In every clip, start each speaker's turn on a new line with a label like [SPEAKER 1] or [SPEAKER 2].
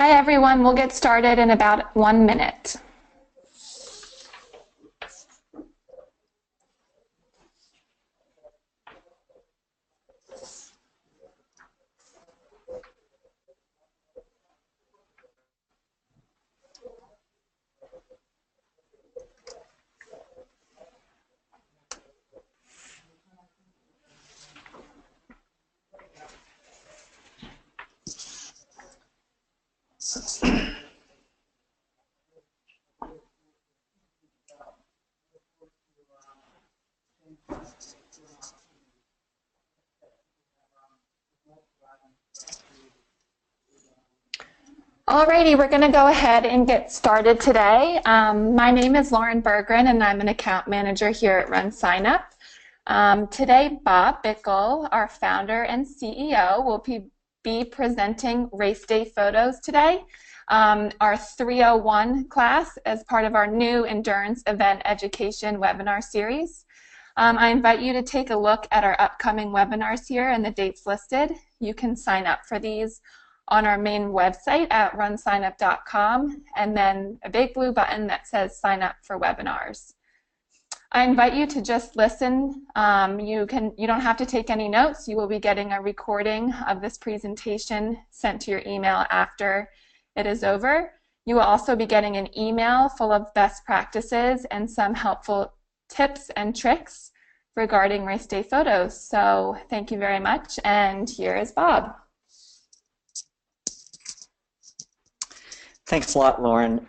[SPEAKER 1] Hi everyone, we'll get started in about 1 minute. Alrighty, we're going to go ahead and get started today. My name is Lauren Berggren and I'm an account manager here at RunSignUp. Today, Bob Bickle, our founder and CEO, will be presenting RaceDay photos today, our 301 class as part of our new endurance event education webinar series. I invite you to take a look at our upcoming webinars here and the dates listed. You can sign up for these on our main website at runsignup.com, and then a big blue button that says sign up for webinars. I invite you to just listen. You don't have to take any notes. You will be getting a recording of this presentation sent to your email after it is over. You will also be getting an email full of best practices and some helpful tips and tricks regarding race day photos. So thank you very much, and here is Bob.
[SPEAKER 2] Thanks a lot, Lauren.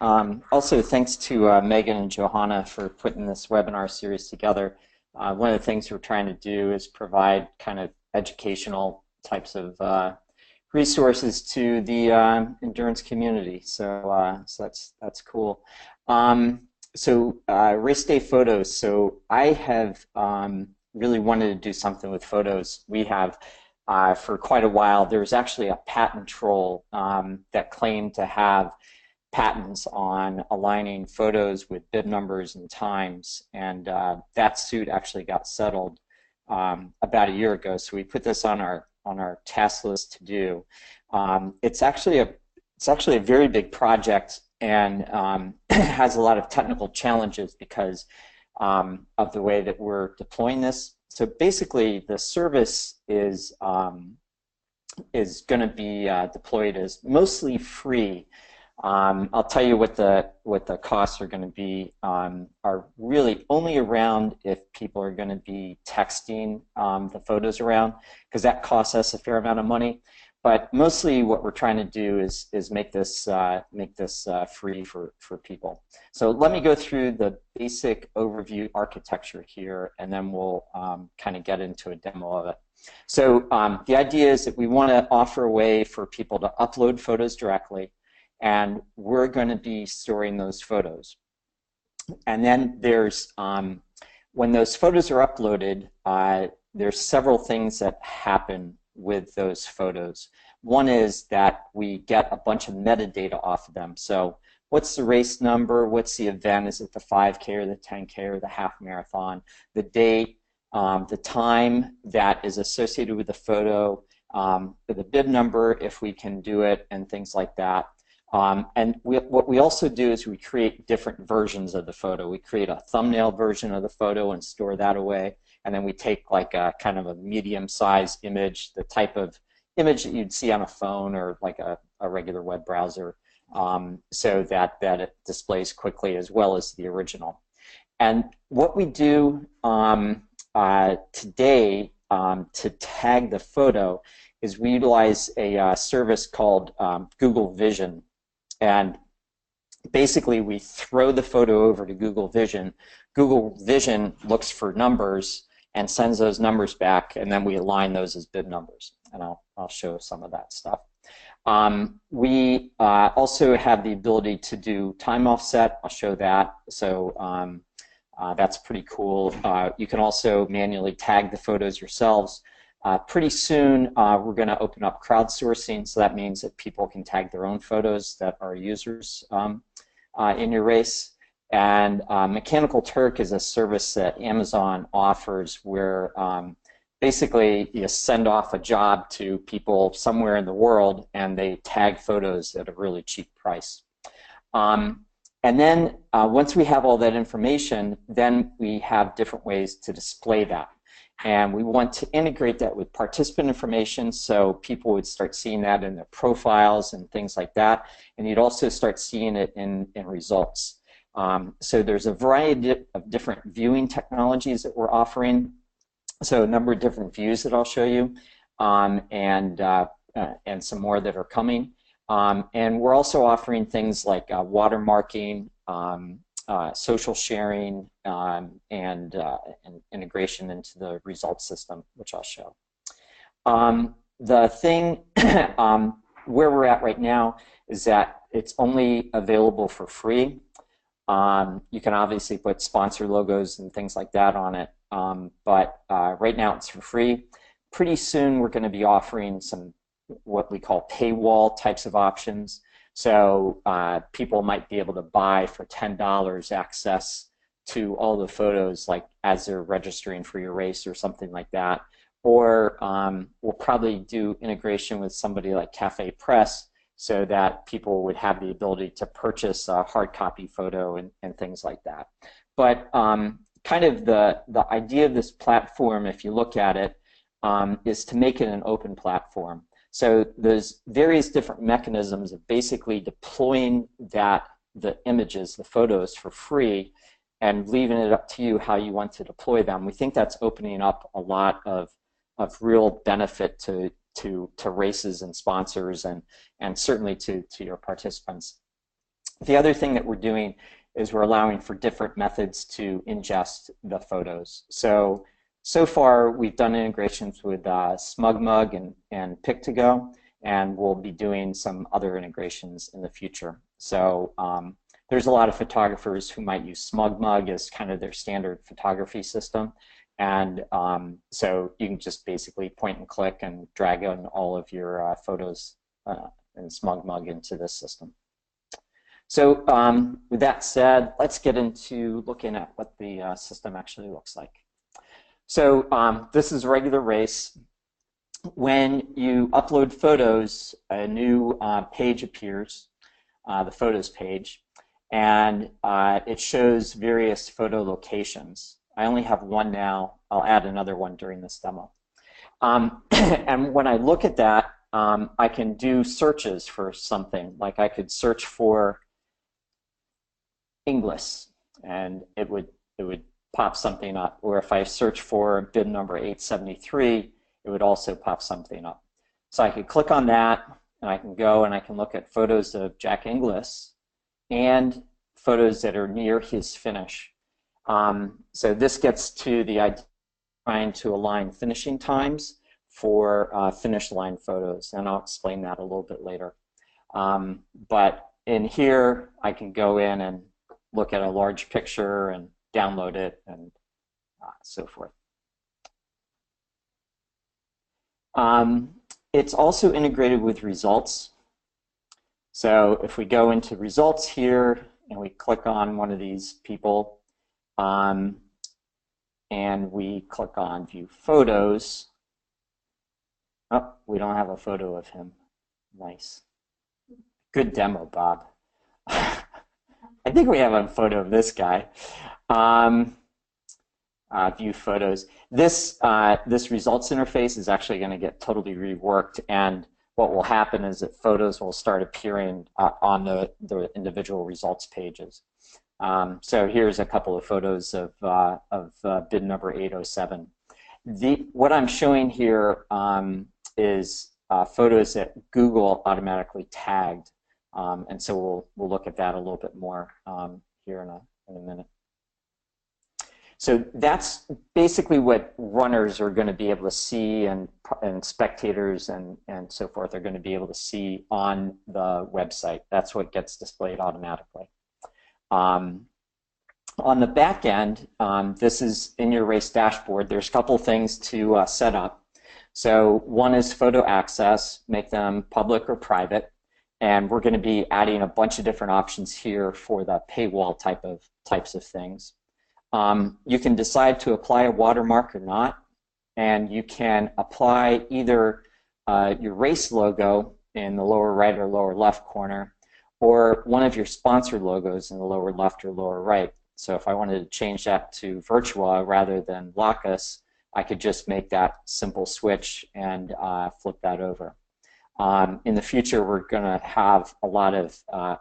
[SPEAKER 2] Also, thanks to Megan and Johanna for putting this webinar series together. One of the things we're trying to do is provide kind of educational types of resources to the endurance community. So, that's cool. Race day photos. So I have really wanted to do something with photos. We have for quite a while. There's actually a patent troll that claimed to have patents on aligning photos with bib numbers and times, and that suit actually got settled about a year ago. So we put this on our task list to do. It's actually a very big project and has a lot of technical challenges because of the way that we're deploying this. So basically, the service is going to be deployed as mostly free. I'll tell you what the costs are going to be are really only around if people are going to be texting the photos around, because that costs us a fair amount of money. But mostly what we're trying to do is make this free for people. So let me go through the basic overview architecture here, and then we'll kind of get into a demo of it. So the idea is that we want to offer a way for people to upload photos directly, and we're going to be storing those photos. And then there's, when those photos are uploaded, there's several things that happen with those photos. One is that we get a bunch of metadata off of them. So what's the race number? What's the event? Is it the 5K or the 10K or the half marathon? The date, the time that is associated with the photo, the bib number if we can do it, and things like that. And what we also do is we create different versions of the photo. We create a thumbnail version of the photo and store that away. And then we take like a kind of a medium-sized image, the type of image that you'd see on a phone or like a regular web browser, so that it displays quickly as well as the original. And what we do today to tag the photo is we utilize a service called Google Vision. And basically we throw the photo over to Google Vision. Google Vision looks for numbers and sends those numbers back, and then we align those as bib numbers. And I'll show some of that stuff. We also have the ability to do time offset. I'll show that. So that's pretty cool. You can also manually tag the photos yourselves. Pretty soon, we're going to open up crowdsourcing, so that means that people can tag their own photos that are users in your race. And Mechanical Turk is a service that Amazon offers where basically you send off a job to people somewhere in the world and they tag photos at a really cheap price. And then once we have all that information, then we have different ways to display that. And we want to integrate that with participant information so people would start seeing that in their profiles and things like that. And you'd also start seeing it in results. So there's a variety of different viewing technologies that we're offering. So a number of different views that I'll show you, and some more that are coming. And we're also offering things like watermarking, social sharing, and integration into the results system, which I'll show. The thing where we're at right now is that it's only available for free. You can obviously put sponsor logos and things like that on it, but right now it's for free. Pretty soon we're going to be offering some what we call paywall types of options. So people might be able to buy for $10 access to all the photos, like as they're registering for your race or something like that. Or we'll probably do integration with somebody like Cafe Press so that people would have the ability to purchase a hard copy photo and things like that. But kind of the idea of this platform, if you look at it, is to make it an open platform. So there's various different mechanisms of basically deploying the images, the photos for free, and leaving it up to you how you want to deploy them. We think that's opening up a lot of real benefit to races and sponsors and certainly to your participants. The other thing that we're doing is we're allowing for different methods to ingest the photos. So far, we've done integrations with SmugMug and Pic2Go, and we'll be doing some other integrations in the future. So there's a lot of photographers who might use SmugMug as kind of their standard photography system. And so you can just basically point and click and drag in all of your photos in SmugMug into this system. So with that said, let's get into looking at what the system actually looks like. So this is a regular race. When you upload photos, a new page appears, the photos page, and it shows various photo locations. I only have one now. I'll add another one during this demo. And when I look at that, I can do searches for something. Like I could search for English, and it would pop something up. Or if I search for bib number 873, it would also pop something up. So I could click on that, and I can go and I can look at photos of Jack Inglis and photos that are near his finish. So this gets to the idea of trying to align finishing times for finish line photos, and I'll explain that a little bit later. But in here, I can go in and look at a large picture and download it and so forth. It's also integrated with results. So if we go into results here and we click on one of these people and we click on view photos, oh, we don't have a photo of him. Nice. Good demo, Bob. I think we have a photo of this guy. View photos. This results interface is actually going to get totally reworked, and what will happen is that photos will start appearing on the individual results pages. So here's a couple of photos of bid number 807. What I'm showing here is photos that Google automatically tagged, and so we'll look at that a little bit more here in a minute. So that's basically what runners are going to be able to see, and spectators and so forth are going to be able to see on the website. That's what gets displayed automatically. On the back end, this is in your race dashboard. There's a couple things to set up. So one is photo access, make them public or private, and we're going to be adding a bunch of different options here for the paywall types of things. You can decide to apply a watermark or not. and you can apply either your race logo in the lower right or lower left corner, or one of your sponsor logos in the lower left or lower right. So if I wanted to change that to Virtua rather than Locus, I could just make that simple switch and flip that over. In the future, we're going to have a lot of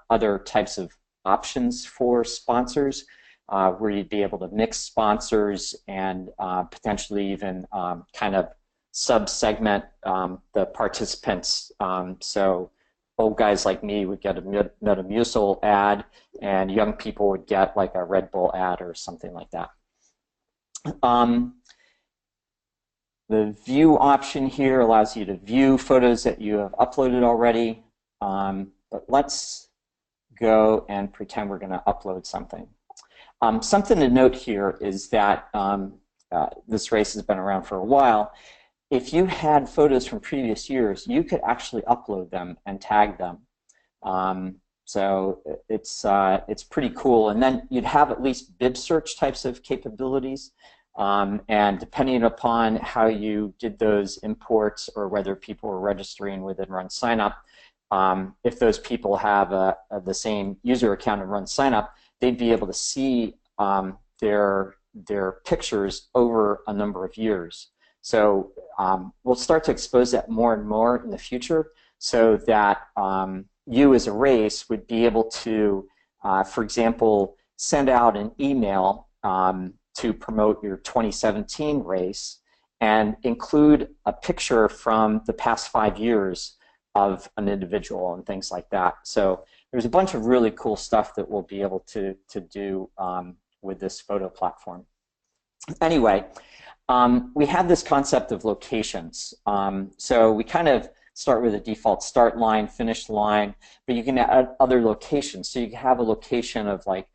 [SPEAKER 2] other types of options for sponsors, where you'd be able to mix sponsors and potentially even kind of sub-segment the participants. So old guys like me would get a Metamucil ad, and young people would get like a Red Bull ad or something like that. The view option here allows you to view photos that you have uploaded already, but let's go and pretend we're going to upload something. Something to note here is that this race has been around for a while. If you had photos from previous years, you could actually upload them and tag them. So it's pretty cool. And then you'd have at least bib search types of capabilities. And depending upon how you did those imports or whether people were registering within RunSignUp, if those people have the same user account in RunSignUp, they'd be able to see their pictures over a number of years. So we'll start to expose that more and more in the future, so that you as a race would be able to, for example, send out an email to promote your 2017 race and include a picture from the past 5 years of an individual and things like that. So there's a bunch of really cool stuff that we'll be able to do with this photo platform. Anyway, we have this concept of locations. So we kind of start with a default start line, finish line, but you can add other locations. So you can have a location of like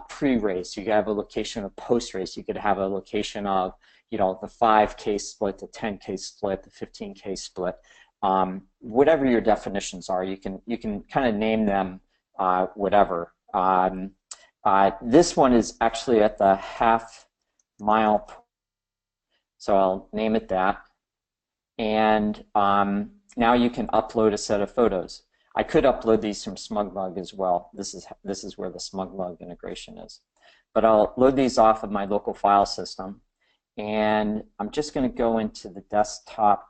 [SPEAKER 2] pre-race, you could have a location of post-race, you could have a location of, you know, the 5K split, the 10K split, the 15K split. Whatever your definitions are, you can kind of name them whatever. This one is actually at the half-mile point, so I'll name it that. And now you can upload a set of photos. I could upload these from SmugMug as well. This is where the SmugMug integration is. But I'll load these off of my local file system, and I'm just going to go into the desktop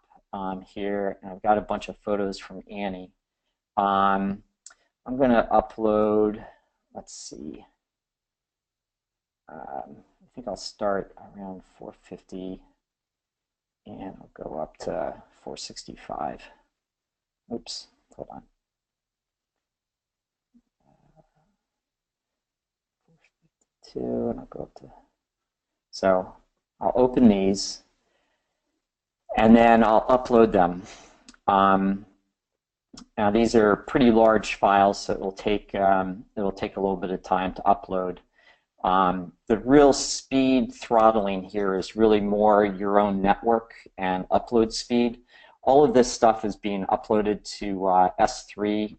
[SPEAKER 2] here, and I've got a bunch of photos from Annie. I'm going to upload, let's see, I think I'll start around 450, and I'll go up to 465. Oops, hold on. 452, and I'll go up to, so I'll open these, and then I'll upload them. Now these are pretty large files, so it'll take a little bit of time to upload. The real speed throttling here is really more your own network and upload speed. All of this stuff is being uploaded to S3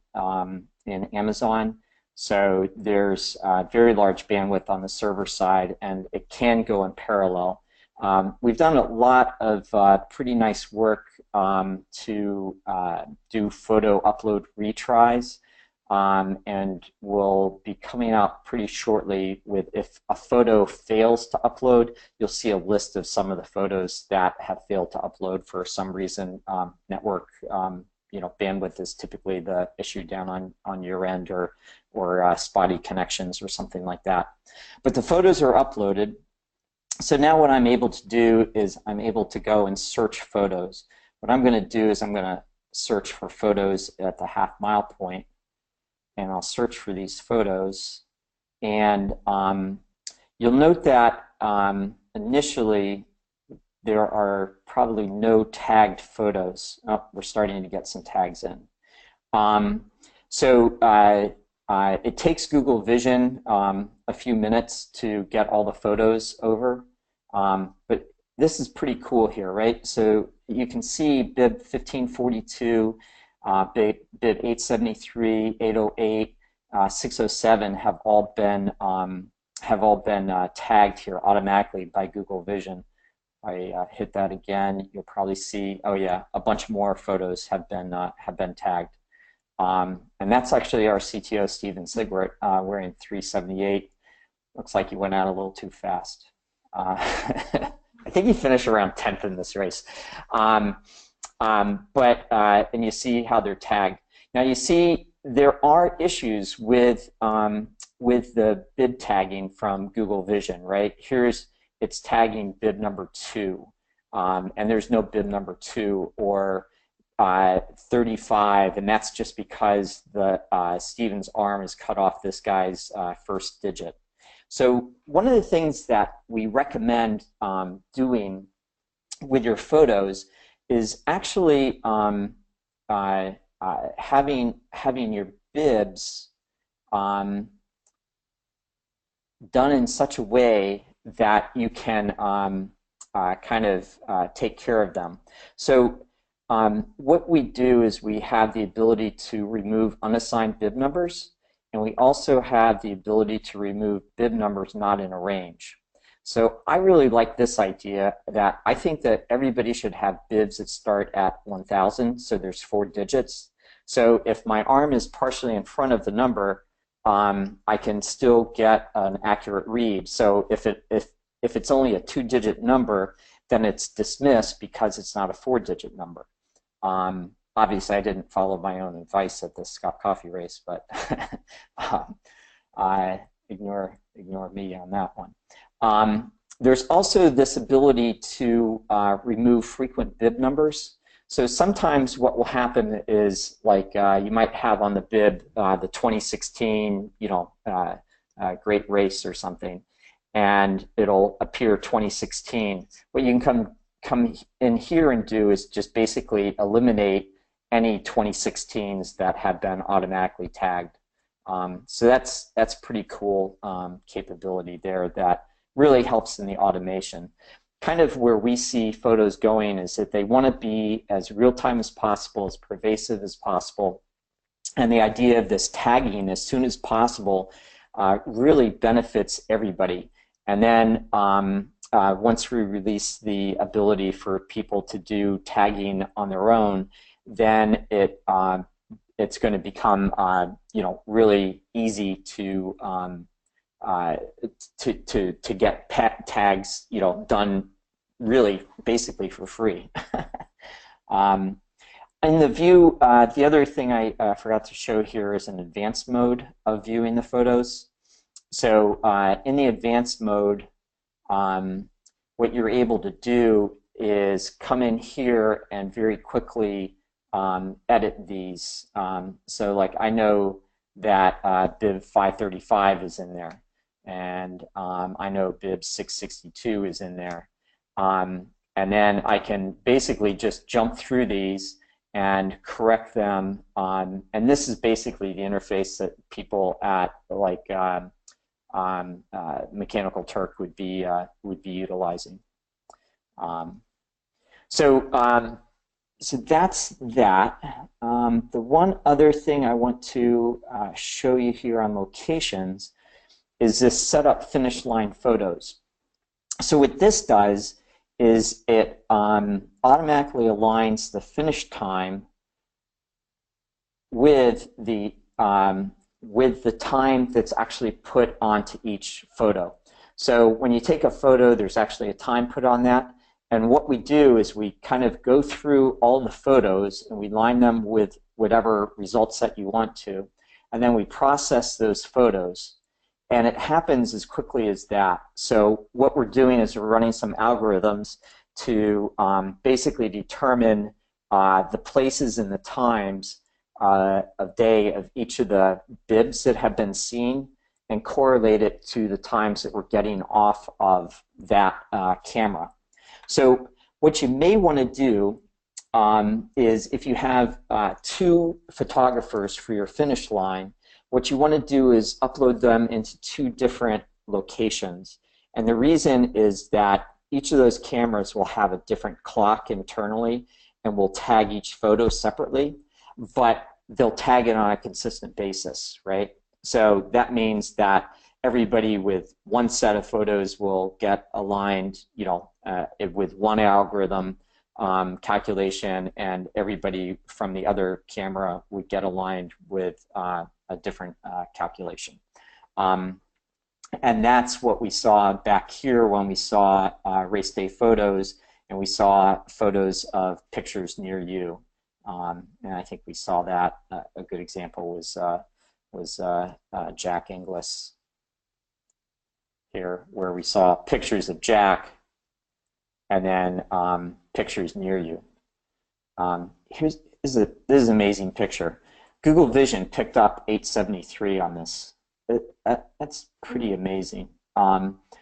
[SPEAKER 2] in Amazon, so there's very large bandwidth on the server side, and it can go in parallel. We've done a lot of pretty nice work to do photo upload retries, and we'll be coming out pretty shortly with, if a photo fails to upload, you'll see a list of some of the photos that have failed to upload for some reason. Network bandwidth is typically the issue down on your end, or spotty connections or something like that. But the photos are uploaded. So now what I'm able to do is I'm able to go and search photos. What I'm going to do is I'm going to search for photos at the half-mile point, and I'll search for these photos. And you'll note that initially there are probably no tagged photos. Oh, we're starting to get some tags in. It takes Google Vision a few minutes to get all the photos over, but this is pretty cool here, right? So you can see bib 1542, bib 873, 808, 607 have all been tagged here automatically by Google Vision. I hit that again, you'll probably see, oh yeah, a bunch more photos have been tagged. And that's actually our CTO, Steven Sigwart, wearing 378. Looks like he went out a little too fast. I think he finished around 10th in this race. And you see how they're tagged. Now you see there are issues with the bib tagging from Google Vision, right? It's tagging bib number 2, and there's no bib number 2 or 35, and that's just because Steven's arm has cut off this guy's first digit. So one of the things that we recommend doing with your photos is actually having your bibs done in such a way that you can kind of take care of them. So what we do is we have the ability to remove unassigned bib numbers, and we also have the ability to remove bib numbers not in a range. So I really like this idea that I think that everybody should have bibs that start at 1000, so there's 4 digits. So if my arm is partially in front of the number, I can still get an accurate read. So if it's only a 2-digit number, then it's dismissed because it's not a 4-digit number. Obviously, I didn't follow my own advice at the Scott Coffee race, but ignore me on that one. There's also this ability to remove frequent bib numbers. So sometimes what will happen is, like, you might have on the bib the 2016, great race or something, and it'll appear 2016. What you can come in here and do is just basically eliminate any 2016s that have been automatically tagged. So that's pretty cool capability there that really helps in the automation. Kind of where we see photos going is that they want to be as real-time as possible, as pervasive as possible. And the idea of this tagging as soon as possible really benefits everybody. And then once we release the ability for people to do tagging on their own, then it's going to become really easy to get tags done really basically for free. In the view, the other thing I forgot to show here is an advanced mode of viewing the photos. So in the advanced mode, what you're able to do is come in here and very quickly edit these. So like I know that bib 535 is in there, and I know bib 662 is in there. And then I can basically just jump through these and correct them. And this is basically the interface that people at like Mechanical Turk would be utilizing. So that's that. The one other thing I want to show you here on locations is this setup finish line photos. So what this does is it automatically aligns the finish time with the time that's actually put onto each photo. So when you take a photo, there's actually a time put on that. And what we do is we kind of go through all the photos and we line them with whatever result set you want to. And then we process those photos. And it happens as quickly as that. So what we're doing is we're running some algorithms to basically determine the places and the times of day of each of the bibs that have been seen and correlate it to the times that we're getting off of that camera. So what you may want to do is if you have 2 photographers for your finish line, what you want to do is upload them into 2 different locations. And the reason is that each of those cameras will have a different clock internally and will tag each photo separately, but they'll tag it on a consistent basis, right? So that means that everybody with one set of photos will get aligned, with one algorithm calculation, and everybody from the other camera would get aligned with a different calculation. And that's what we saw back here when we saw RaceDay photos, and we saw photos of pictures near you. And I think we saw that. A good example was Jack Inglis here, where we saw pictures of Jack and then pictures near you. This is an amazing picture. Google Vision picked up 873 on this. That's pretty amazing.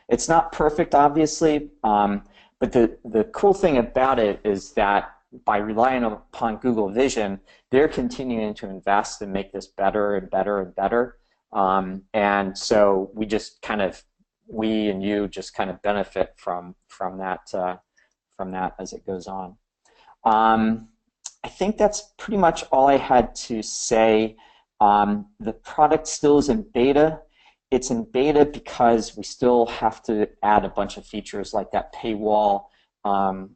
[SPEAKER 2] It's not perfect, obviously, but the cool thing about it is that by relying upon Google Vision, they're continuing to invest and make this better and better and better. And so we and you just kind of benefit from that as it goes on. I think that's pretty much all I had to say. The product still is in beta. It's in beta because we still have to add a bunch of features like that paywall.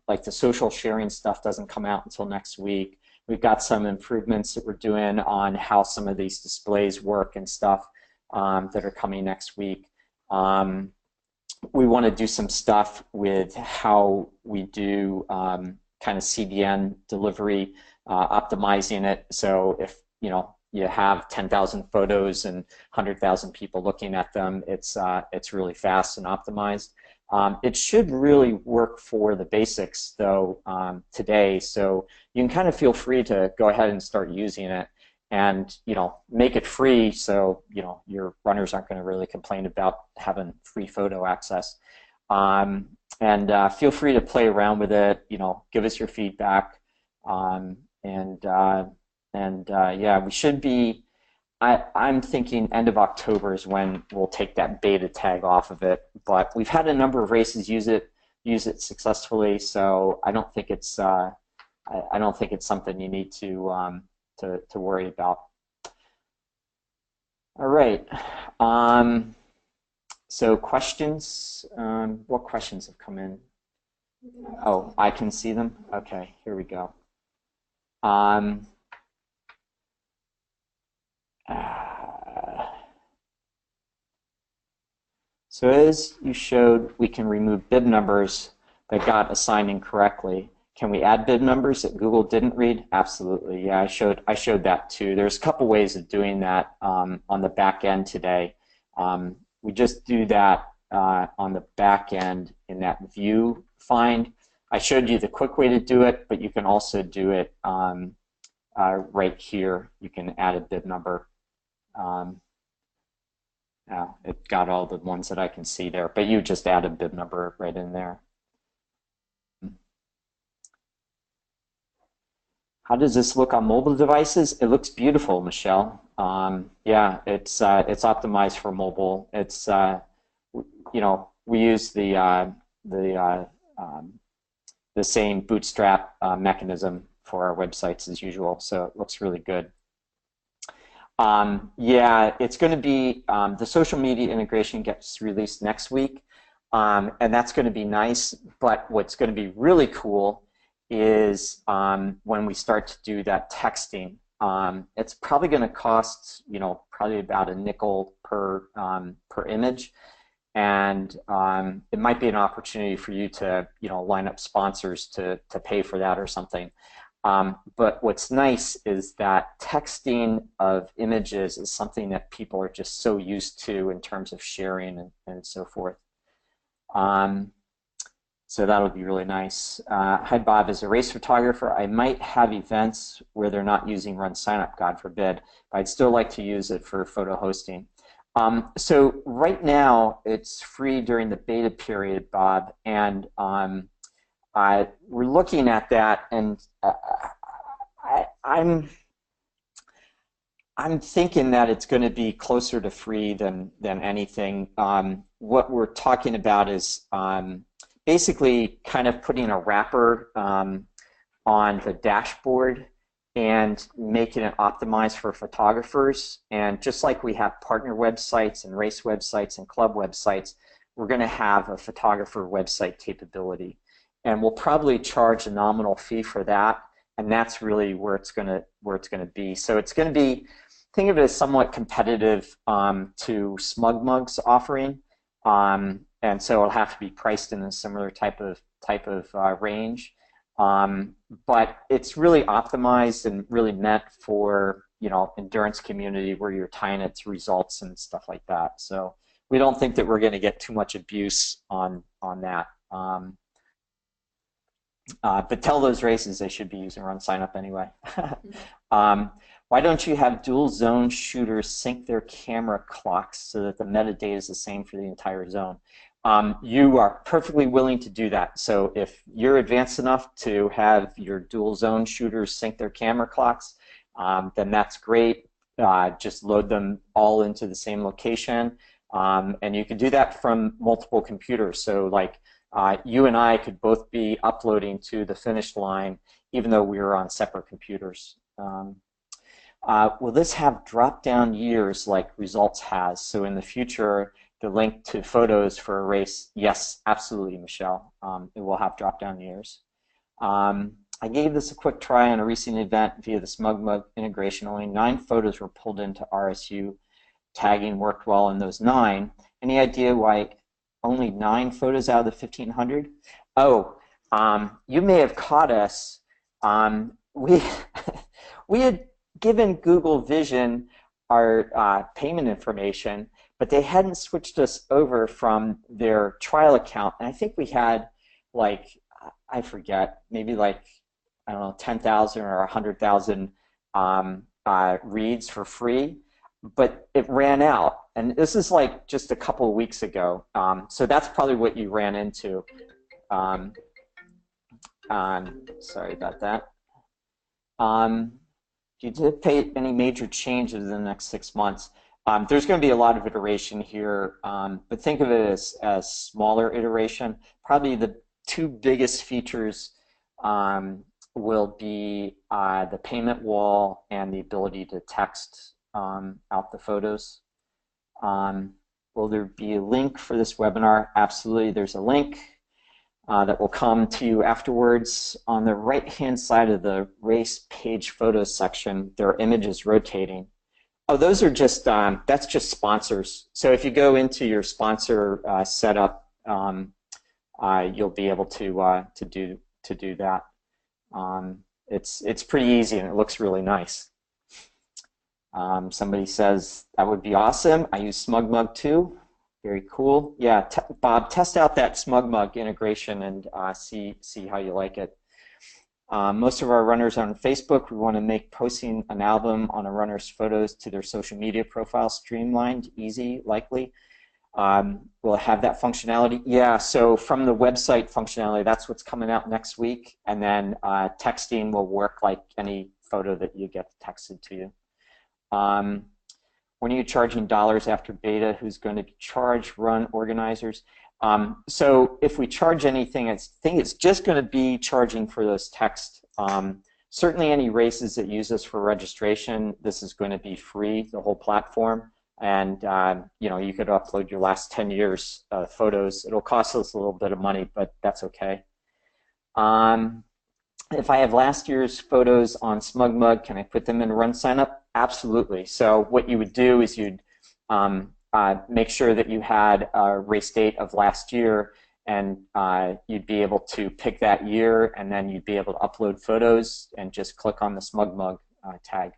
[SPEAKER 2] Like the social sharing stuff doesn't come out until next week. We've got some improvements that we're doing on how some of these displays work and stuff that are coming next week. We want to do some stuff with how we do kind of CDN delivery, optimizing it. So if you have 10,000 photos and 100,000 people looking at them, it's really fast and optimized. It should really work for the basics though today, so you can kind of feel free to go ahead and start using it, and make it free so your runners aren't going to really complain about having free photo access. And feel free to play around with it. Give us your feedback, yeah, we should be. I'm thinking end of October is when we'll take that beta tag off of it. But we've had a number of races use it successfully, so I don't think it's something you need to worry about. All right. So questions. What questions have come in? Oh, I can see them. Okay, here we go. So as you showed, we can remove bib numbers that got assigned incorrectly. Can we add bib numbers that Google didn't read? Absolutely. Yeah, I showed that too. There's a couple ways of doing that on the back end today. We just do that on the back end in that view find. I showed you the quick way to do it, but you can also do it right here. You can add a bib number. It got all the ones that I can see there, but you just add a bib number right in there. How does this look on mobile devices? It looks beautiful, Michelle. Yeah, it's optimized for mobile. It's we use the same bootstrap mechanism for our websites as usual, so it looks really good. Yeah, it's going to be the social media integration gets released next week, and that's going to be nice. But what's going to be really cool is when we start to do that texting. It's probably going to cost probably about a nickel per image, and it might be an opportunity for you to line up sponsors to pay for that or something. But what's nice is that texting of images is something that people are just so used to in terms of sharing and so forth. So that'll be really nice. Hi, Bob. As a race photographer, I might have events where they're not using RunSignUp, God forbid, but I'd still like to use it for photo hosting. So right now, it's free during the beta period, Bob, and we're looking at that, and I'm thinking that it's going to be closer to free than anything. What we're talking about is basically kind of putting a wrapper on the dashboard and making it optimized for photographers. And just like we have partner websites and race websites and club websites, we're going to have a photographer website capability. And we'll probably charge a nominal fee for that, and that's really where it's going to be. So it's going to be, think of it as somewhat competitive to SmugMug's offering, and so it'll have to be priced in a similar type of range. But it's really optimized and really meant for, you know, endurance community where you're tying it to results and stuff like that. So we don't think that we're going to get too much abuse on that. But tell those races they should be using RunSignUp anyway. Why don't you have dual zone shooters sync their camera clocks so that the metadata is the same for the entire zone? You are perfectly willing to do that. So if you're advanced enough to have your dual zone shooters sync their camera clocks, then that's great. Just load them all into the same location. And you can do that from multiple computers. So like you and I could both be uploading to the finish line even though we were on separate computers. Will this have drop-down years like results has? So in the future, the link to photos for a race, yes, absolutely, Michelle. It will have drop-down years. I gave this a quick try on a recent event via the SmugMug integration. Only 9 photos were pulled into RSU. Tagging worked well in those 9. Any idea why only 9 photos out of the 1,500? Oh, you may have caught us. We had given Google Vision our payment information, but they hadn't switched us over from their trial account. And I think we had, like, I forget, maybe like, I don't know, 10,000 or 100,000 reads for free, but it ran out. And this is like just a couple of weeks ago. So that's probably what you ran into. Sorry about that. Do you anticipate any major changes in the next 6 months? There's going to be a lot of iteration here, but think of it as smaller iteration. Probably the 2 biggest features will be the payment wall and the ability to text out the photos. Will there be a link for this webinar? Absolutely, there's a link that will come to you afterwards. On the right-hand side of the race page photos section, there are images rotating. Oh, those are just, that's just sponsors. So if you go into your sponsor setup, you'll be able to do that. It's pretty easy and it looks really nice. Somebody says that would be awesome. I use SmugMug too. Very cool. Yeah, Bob, test out that SmugMug integration and see how you like it. Most of our runners are on Facebook. We want to make posting an album on a runner's photos to their social media profile streamlined, easy, likely. We'll have that functionality. Yeah, so from the website functionality, that's what's coming out next week. And then texting will work like any photo that you get texted to you. When are you charging dollars after beta? Who's going to charge run organizers? So if we charge anything, I think it's just going to be charging for those text. Certainly any races that use us for registration, this is going to be free, the whole platform. And you know, you could upload your last 10 years photos. It'll cost us a little bit of money, but that's okay. If I have last year's photos on SmugMug, can I put them in RunSignUp? Absolutely. So what you would do is you'd make sure that you had a race date of last year, and you'd be able to pick that year, and then you'd be able to upload photos and just click on the SmugMug tag.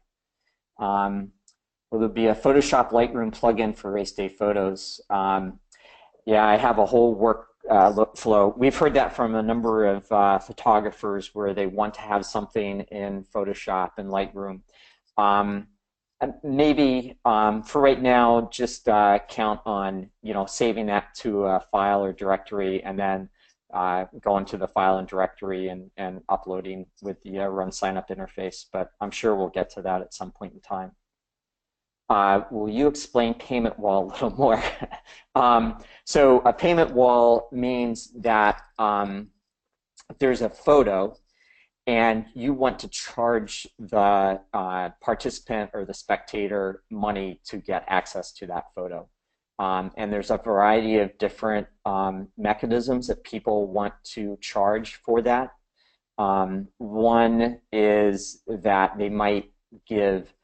[SPEAKER 2] Will there be a Photoshop Lightroom plugin for RaceDay photos? Yeah, I have a whole workflow. We've heard that from a number of photographers where they want to have something in Photoshop and Lightroom. Maybe for right now, just count on saving that to a file or directory, and then going to the file and directory and uploading with the RunSignUp interface. But I'm sure we'll get to that at some point in time. Will you explain payment wall a little more? So a payment wall means that there's a photo, and you want to charge the participant or the spectator money to get access to that photo. And there's a variety of different mechanisms that people want to charge for that. One is that they might give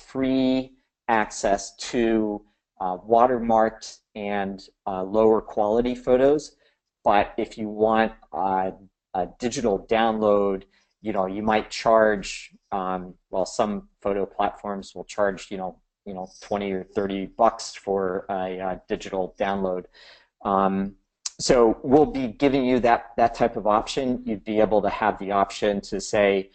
[SPEAKER 2] free access to watermarked and lower quality photos, but if you want a digital download, you might charge, well, some photo platforms will charge, 20 or 30 bucks for a digital download. So we'll be giving you that type of option. You'd be able to have the option to say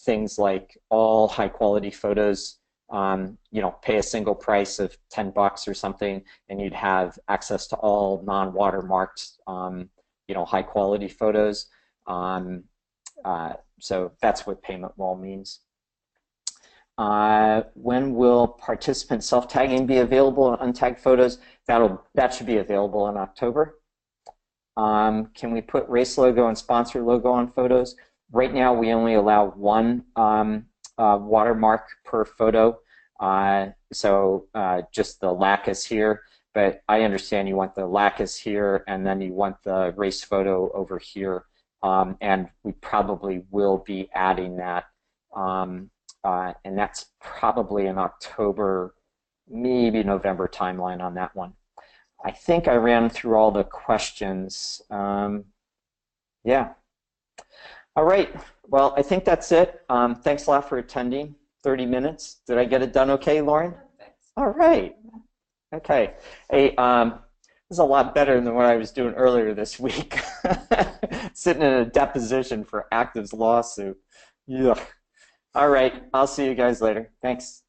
[SPEAKER 2] things like all high quality photos, pay a single price of 10 bucks or something, and you'd have access to all non-watermarked, high quality photos. So that's what payment wall means. When will participant self-tagging be available in untagged photos? That should be available in October. Can we put race logo and sponsor logo on photos? Right now we only allow one watermark per photo. So just the Lacus here, but I understand you want the Lacus here and then you want the race photo over here. And we probably will be adding that. And that's probably an October, maybe November timeline on that one. I think I ran through all the questions. Yeah. All right. Well, I think that's it. Thanks a lot for attending. 30 minutes. Did I get it done okay, Lauren?
[SPEAKER 3] Thanks.
[SPEAKER 2] All right. Okay. Hey, this is a lot better than what I was doing earlier this week. Sitting in a deposition for Active's lawsuit. Yeah. All right. I'll see you guys later. Thanks.